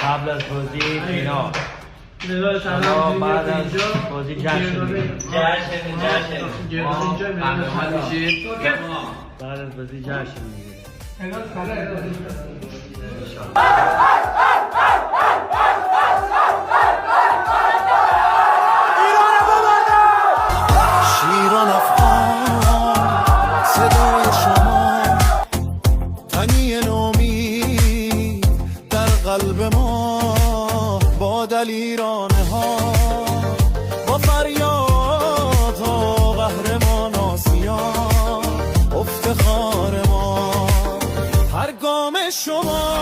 قبل از بازی اینا نگاه شما سلام بعد از بازی جشن میگیرید. بعد از بازی جشن میگیرید. شیران افغان صدای شما تنی نومید در قلب ما با دلیرانه ها با فریاد ها قهرمان آسیا افتخار ما هر گام شما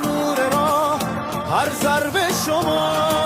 نور راه هر ضربه شما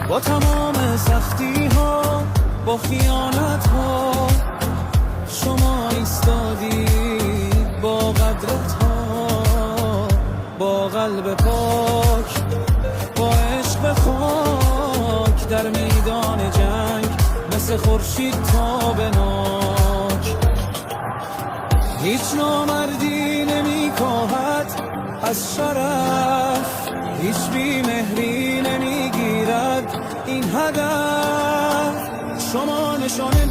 با تمام سختی ها با خیانت ها شما ایستادید با قدرت ها با قلب پاک با عشق خاک در میدان جنگ مثل خورشید تابناک هیچ نامردی نمیکاهد از شرف هیچ بیمهری نمیگیرد این هدف شما نشانه